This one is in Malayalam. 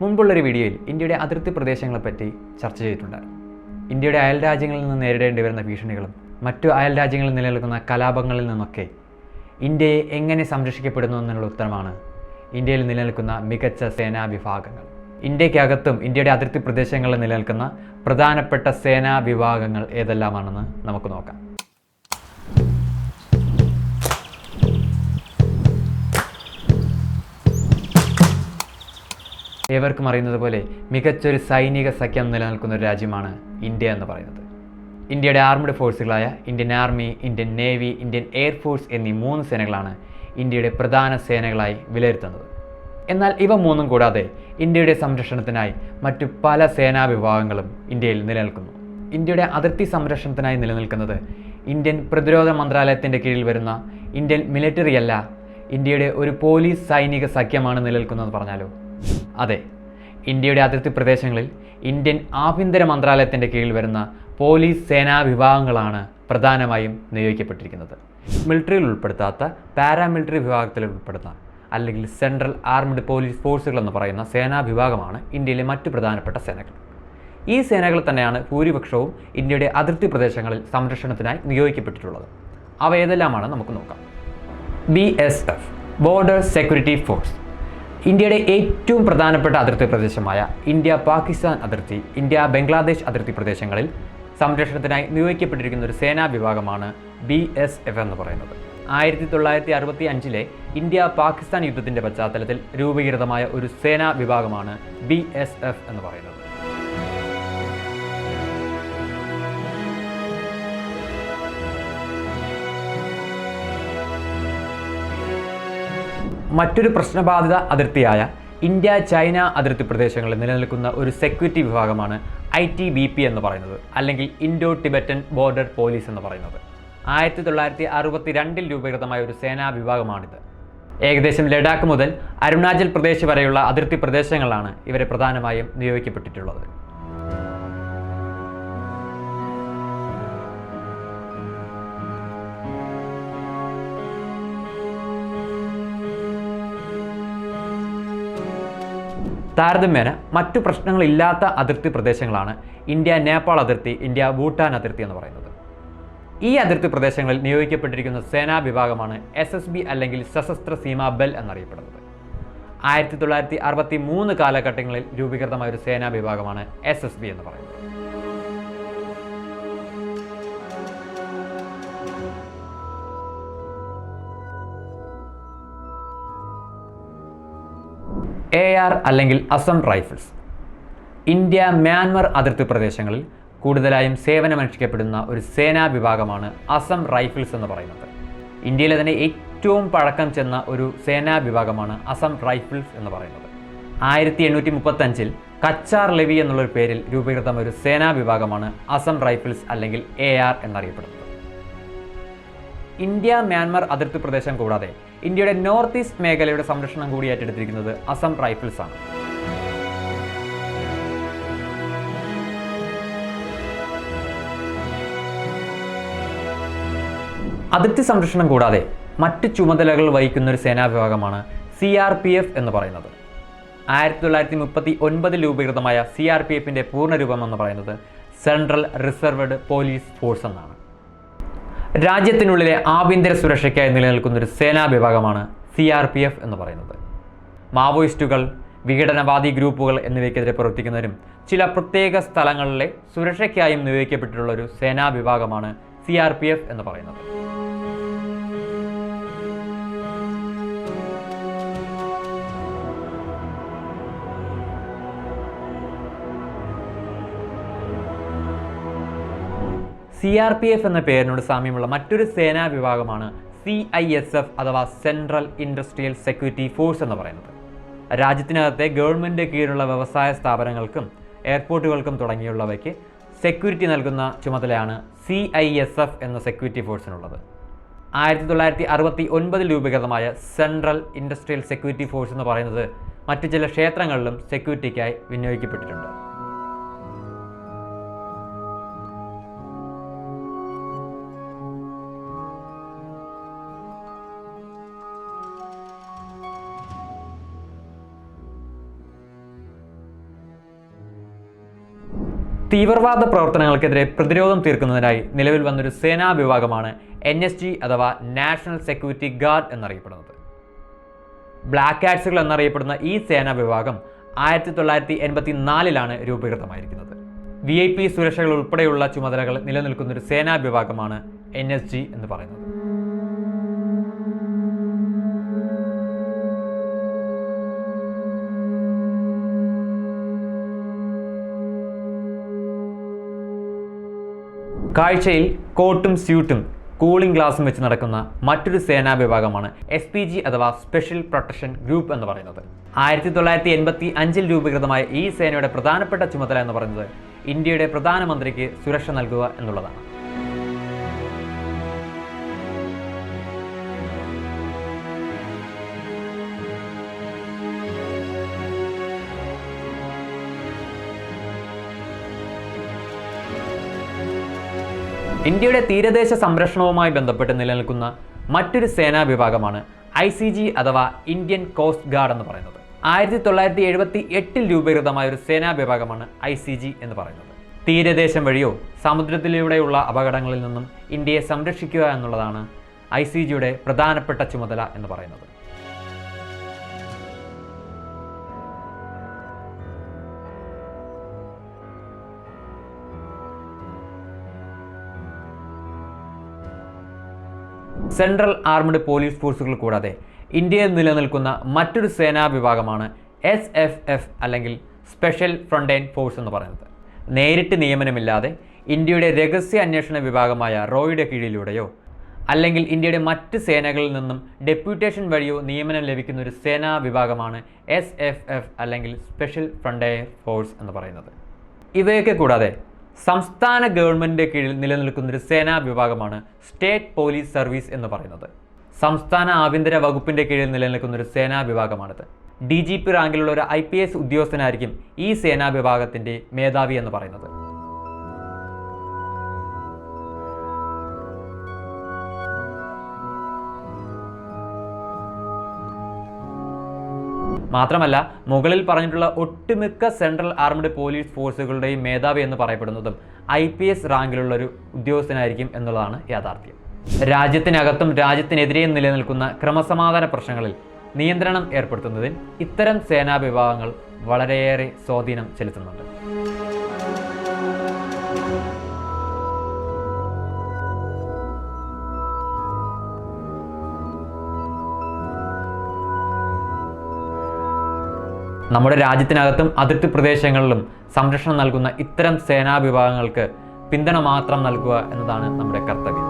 മുൻപുള്ളൊരു വീഡിയോയിൽ ഇന്ത്യയുടെ അതിർത്തി പ്രദേശങ്ങളെപ്പറ്റി ചർച്ച ചെയ്തിട്ടുണ്ടായിരുന്നു. ഇന്ത്യയുടെ അയൽ രാജ്യങ്ങളിൽ നിന്ന് നേരിടേണ്ടി വരുന്ന ഭീഷണികളും മറ്റു അയൽ രാജ്യങ്ങളിൽ നിലനിൽക്കുന്ന കലാപങ്ങളിൽ നിന്നൊക്കെ ഇന്ത്യയെ എങ്ങനെ സംരക്ഷിക്കപ്പെടുന്നു എന്നുള്ള ഉത്തരമാണ് ഇന്ത്യയിൽ നിലനിൽക്കുന്ന മികച്ച സേനാ വിഭാഗങ്ങൾ. ഇന്ത്യക്കകത്തും ഇന്ത്യയുടെ അതിർത്തി പ്രദേശങ്ങളിൽ നിലനിൽക്കുന്ന പ്രധാനപ്പെട്ട സേനാ വിഭാഗങ്ങൾ ഏതെല്ലാമാണെന്ന് നമുക്ക് നോക്കാം. ഏവർക്കും അറിയുന്നത് പോലെ മികച്ചൊരു സൈനിക സഖ്യം നിലനിൽക്കുന്ന ഒരു രാജ്യമാണ് ഇന്ത്യ എന്ന് പറയുന്നത്. ഇന്ത്യയുടെ ആർമഡ് ഫോഴ്സുകളായ Indian army, Indian navy, Indian air force എന്നീ 3 സേനകളാണ് ഇന്ത്യയുടെ പ്രധാന സേനകളായി വിലയിരുത്തുന്നത്. എന്നാൽ ഇവ 3 കൂടാതെ ഇന്ത്യയുടെ സംരക്ഷണത്തിനായി മറ്റു പല സേനാ വിഭാഗങ്ങളും ഇന്ത്യയിൽ നിലനിൽക്കുന്നു. ഇന്ത്യയുടെ അതിർത്തി സംരക്ഷണത്തിനായി നിലനിൽക്കുന്നത് ഇന്ത്യൻ പ്രതിരോധ മന്ത്രാലയത്തിൻ്റെ കീഴിൽ വരുന്ന ഇന്ത്യൻ മിലിറ്ററി അല്ല, ഇന്ത്യയുടെ ഒരു പോലീസ് സൈനിക സഖ്യമാണ് നിലനിൽക്കുന്നതെന്ന് പറഞ്ഞാലോ? അതെ, ഇന്ത്യയുടെ അതിർത്തി പ്രദേശങ്ങളിൽ ഇന്ത്യൻ ആഭ്യന്തര മന്ത്രാലയത്തിൻ്റെ കീഴിൽ വരുന്ന പോലീസ് സേനാ വിഭാഗങ്ങളാണ് പ്രധാനമായും നിയോഗിക്കപ്പെട്ടിരിക്കുന്നത്. മിലിറ്ററിയിൽ ഉൾപ്പെടുത്താത്ത പാരാമിലിറ്ററി വിഭാഗത്തിൽ ഉൾപ്പെടുന്ന അല്ലെങ്കിൽ സെൻട്രൽ ആർമഡ് പോലീസ് ഫോഴ്സുകൾ എന്ന് പറയുന്ന സേനാ വിഭാഗമാണ് ഇന്ത്യയിലെ മറ്റു പ്രധാനപ്പെട്ട സേനകൾ. ഈ സേനകൾ തന്നെയാണ് ഭൂരിപക്ഷവും ഇന്ത്യയുടെ അതിർത്തി പ്രദേശങ്ങളിൽ സംരക്ഷണത്തിനായി നിയോഗിക്കപ്പെട്ടിട്ടുള്ളത്. അവ ഏതെല്ലാമാണ് നമുക്ക് നോക്കാം. BSF border security force. ഇന്ത്യയുടെ ഏറ്റവും പ്രധാനപ്പെട്ട അതിർത്തി പ്രദേശമായ ഇന്ത്യ പാകിസ്ഥാൻ അതിർത്തി, ഇന്ത്യ ബംഗ്ലാദേശ് അതിർത്തി പ്രദേശങ്ങളിൽ സംരക്ഷണത്തിനായി നിയോഗിക്കപ്പെട്ടിരിക്കുന്ന ഒരു സേനാ വിഭാഗമാണ് BSF എന്ന് പറയുന്നത്. 1965 ഇന്ത്യ പാകിസ്ഥാൻ യുദ്ധത്തിൻ്റെ പശ്ചാത്തലത്തിൽ രൂപീകൃതമായ ഒരു സേനാ വിഭാഗമാണ് BSF എന്ന് പറയുന്നത്. മറ്റൊരു പ്രശ്നബാധിത അതിർത്തിയായ ഇന്ത്യ ചൈന അതിർത്തി പ്രദേശങ്ങളിൽ നിലനിൽക്കുന്ന ഒരു സെക്യൂരിറ്റി വിഭാഗമാണ് ITBP എന്ന് പറയുന്നത്, അല്ലെങ്കിൽ ഇൻഡോ ടിബറ്റൻ ബോർഡർ പോലീസ് എന്ന് പറയുന്നത്. 1962 രൂപീകൃതമായ ഒരു സേനാ വിഭാഗമാണിത്. ഏകദേശം ലഡാക്ക് മുതൽ അരുണാചൽ പ്രദേശ് വരെയുള്ള അതിർത്തി പ്രദേശങ്ങളാണ് ഇവരെ പ്രധാനമായും നിയോഗിക്കപ്പെട്ടിട്ടുള്ളത്. താരതമ്യേന മറ്റു പ്രശ്നങ്ങളില്ലാത്ത അതിർത്തി പ്രദേശങ്ങളാണ് ഇന്ത്യ നേപ്പാൾ അതിർത്തി, ഇന്ത്യ ഭൂട്ടാൻ അതിർത്തി എന്ന് പറയുന്നത്. ഈ അതിർത്തി പ്രദേശങ്ങളിൽ നിയോഗിക്കപ്പെട്ടിരിക്കുന്ന സേനാ വിഭാഗമാണ് SSB അല്ലെങ്കിൽ സശസ്ത്ര സീമാ ബൽ എന്നറിയപ്പെടുന്നത്. 1963 കാലഘട്ടങ്ങളിൽ രൂപീകൃതമായ ഒരു സേനാ വിഭാഗമാണ് SSB എന്ന് പറയുന്നത്. AR അല്ലെങ്കിൽ അസം റൈഫിൾസ്. ഇന്ത്യ മ്യാൻമർ അതിർത്തി പ്രദേശങ്ങളിൽ കൂടുതലായും സേവനമനുഷ്ഠിക്കപ്പെടുന്ന ഒരു സേനാ വിഭാഗമാണ് അസം റൈഫിൾസ് എന്ന് പറയുന്നത്. ഇന്ത്യയിലെ തന്നെ ഏറ്റവും പഴക്കം ചെന്ന ഒരു സേനാ വിഭാഗമാണ് അസം റൈഫിൾസ് എന്ന് പറയുന്നത്. 1835 കച്ചാർ ലെവി എന്നുള്ളൊരു പേരിൽ രൂപീകൃതമായ ഒരു സേനാ വിഭാഗമാണ് അസം റൈഫിൾസ് അല്ലെങ്കിൽ AR എന്നറിയപ്പെടുന്നത്. ഇന്ത്യ മ്യാൻമർ അതിർത്തി പ്രദേശം കൂടാതെ ഇന്ത്യയുടെ നോർത്ത് ഈസ്റ്റ് മേഖലയുടെ സംരക്ഷണം കൂടി ഏറ്റെടുത്തിരിക്കുന്നത് അസം റൈഫിൾസ് ആണ്. അതിർത്തി സംരക്ഷണം കൂടാതെ മറ്റ് ചുമതലകൾ വഹിക്കുന്ന ഒരു സേനാ വിഭാഗമാണ് CRPF എന്ന് പറയുന്നത്. 1939 രൂപീകൃതമായ CRPFന്റെ പൂർണ്ണരൂപം എന്ന് പറയുന്നത് സെൻട്രൽ റിസർവ്ഡ് പോലീസ് ഫോഴ്സ് എന്നാണ്. രാജ്യത്തിനുള്ളിലെ ആഭ്യന്തര സുരക്ഷയ്ക്കായി നിലനിൽക്കുന്ന ഒരു സേനാ വിഭാഗമാണ് CRPF എന്ന് പറയുന്നത്. മാവോയിസ്റ്റുകൾ, വിഘടനവാദി ഗ്രൂപ്പുകൾ എന്നിവയ്ക്കെതിരെ പ്രവർത്തിക്കുന്നവരും ചില പ്രത്യേക സ്ഥലങ്ങളിലെ സുരക്ഷയ്ക്കായും നിയോഗിക്കപ്പെട്ടിട്ടുള്ള ഒരു സേനാ വിഭാഗമാണ് CRPF എന്ന് പറയുന്നത്. CRPF എന്ന പേരിനോട് സാമ്യമുള്ള മറ്റൊരു സേനാ വിഭാഗമാണ് CISF അഥവാ സെൻട്രൽ ഇൻഡസ്ട്രിയൽ സെക്യൂരിറ്റി ഫോഴ്സ് എന്ന് പറയുന്നത്. രാജ്യത്തിനകത്തെ ഗവൺമെൻറ് കീഴിലുള്ള വ്യവസായ സ്ഥാപനങ്ങൾക്കും എയർപോർട്ടുകൾക്കും തുടങ്ങിയുള്ളവയ്ക്ക് സെക്യൂരിറ്റി നൽകുന്ന ചുമതലയാണ് CISF എന്ന സെക്യൂരിറ്റി ഫോഴ്സിനുള്ളത്. 1969 രൂപീകൃതമായ സെൻട്രൽ ഇൻഡസ്ട്രിയൽ സെക്യൂരിറ്റി ഫോഴ്സ് എന്ന് പറയുന്നത് മറ്റു ചില ക്ഷേത്രങ്ങളിലും സെക്യൂരിറ്റിക്കായി വിനിയോഗിക്കപ്പെട്ടിട്ടുണ്ട്. തീവ്രവാദ പ്രവർത്തനങ്ങൾക്കെതിരെ പ്രതിരോധം തീർക്കുന്നതിനായി നിലവിൽ വന്നൊരു സേനാ വിഭാഗമാണ് NSG അഥവാ നാഷണൽ സെക്യൂരിറ്റി ഗാർഡ് എന്നറിയപ്പെടുന്നത്. ബ്ലാക്ക് കാറ്റ്സുകൾ എന്നറിയപ്പെടുന്ന ഈ സേനാ വിഭാഗം 1984 രൂപീകൃതമായിരിക്കുന്നത്. VIP സുരക്ഷകൾ ഉൾപ്പെടെയുള്ള ചുമതലകൾ നിലനിൽക്കുന്നൊരു സേനാ വിഭാഗമാണ് NSG എന്ന് പറയുന്നത്. കാഴ്ചയിൽ കോട്ടും സ്യൂട്ടും കൂളിംഗ് ഗ്ലാസും വെച്ച് നടക്കുന്ന മറ്റൊരു സേനാ വിഭാഗമാണ് SPG അഥവാ സ്പെഷ്യൽ പ്രൊട്ടക്ഷൻ ഗ്രൂപ്പ് എന്ന് പറയുന്നത്. 1985 രൂപീകൃതമായ ഈ സേനയുടെ പ്രധാനപ്പെട്ട ചുമതല എന്ന് പറയുന്നത് ഇന്ത്യയുടെ പ്രധാനമന്ത്രിക്ക് സുരക്ഷ നൽകുക എന്നുള്ളതാണ്. ഇന്ത്യയുടെ തീരദേശ സംരക്ഷണവുമായി ബന്ധപ്പെട്ട് നിലനിൽക്കുന്ന മറ്റൊരു സേനാ വിഭാഗമാണ് ICG അഥവാ ഇന്ത്യൻ കോസ്റ്റ് ഗാർഡ് എന്ന് പറയുന്നത്. 1978 രൂപീകൃതമായ ഒരു സേനാ വിഭാഗമാണ് ICG എന്ന് പറയുന്നത്. തീരദേശം വഴിയോ സമുദ്രത്തിലൂടെയുള്ള അപകടങ്ങളിൽ നിന്നും ഇന്ത്യയെ സംരക്ഷിക്കുക എന്നുള്ളതാണ് ICGയുടെ പ്രധാനപ്പെട്ട ചുമതല എന്ന് പറയുന്നത്. സെൻട്രൽ ആർമഡ് പോലീസ് ഫോഴ്സുകൾ കൂടാതെ ഇന്ത്യയിൽ നിലനിൽക്കുന്ന മറ്റൊരു സേനാ വിഭാഗമാണ് SFF അല്ലെങ്കിൽ സ്പെഷ്യൽ ഫ്രണ്ടൈൻ ഫോഴ്സ് എന്ന് പറയുന്നത്. നേരിട്ട് നിയമനമില്ലാതെ ഇന്ത്യയുടെ രഹസ്യ അന്വേഷണ വിഭാഗമായ റോയുടെ കീഴിലൂടെയോ അല്ലെങ്കിൽ ഇന്ത്യയുടെ മറ്റ് സേനകളിൽ നിന്നും ഡെപ്യൂട്ടേഷൻ വഴിയോ നിയമനം ലഭിക്കുന്ന ഒരു സേനാ വിഭാഗമാണ് SFF അല്ലെങ്കിൽ സ്പെഷ്യൽ ഫ്രണ്ടൈൻ ഫോഴ്സ് എന്ന് പറയുന്നത്. ഇവയൊക്കെ കൂടാതെ സംസ്ഥാന ഗവൺമെൻറ്റിൻ്റെ കീഴിൽ നിലനിൽക്കുന്നൊരു സേനാ വിഭാഗമാണ് സ്റ്റേറ്റ് പോലീസ് സർവീസ് എന്ന് പറയുന്നത്. സംസ്ഥാന ആഭ്യന്തര വകുപ്പിൻ്റെ കീഴിൽ നിലനിൽക്കുന്നൊരു സേനാ വിഭാഗമാണിത്. DGP റാങ്കിലുള്ള ഒരു IPS ഉദ്യോഗസ്ഥനായിരിക്കും ഈ സേനാ വിഭാഗത്തിൻ്റെ മേധാവി എന്ന് പറയുന്നത്. മാത്രമല്ല മുകളിൽ പറഞ്ഞിട്ടുള്ള ഒട്ടുമിക്ക സെൻട്രൽ ആർമഡ് പോലീസ് ഫോഴ്സുകളുടെയും മേധാവി എന്ന് പറയപ്പെടുന്നതും IPS റാങ്കിലുള്ളൊരു ഉദ്യോഗസ്ഥനായിരിക്കും എന്നുള്ളതാണ് യാഥാർത്ഥ്യം. രാജ്യത്തിനകത്തും രാജ്യത്തിനെതിരെയും നിലനിൽക്കുന്ന ക്രമസമാധാന പ്രശ്നങ്ങളിൽ നിയന്ത്രണം ഏർപ്പെടുത്തുന്നതിൽ ഇത്തരം സേനാ വിഭാഗങ്ങൾ വളരെയേറെ സ്വാധീനം ചെലുത്തുന്നുണ്ട്. നമ്മുടെ രാജ്യത്തിനകത്തും അതിർത്തി പ്രദേശങ്ങളിലും സംരക്ഷണം നൽകുന്ന ഇത്തരം സേനാ വിഭാഗങ്ങൾക്ക് പിന്തുണ മാത്രം നൽകുക എന്നതാണ് നമ്മുടെ കർത്തവ്യം.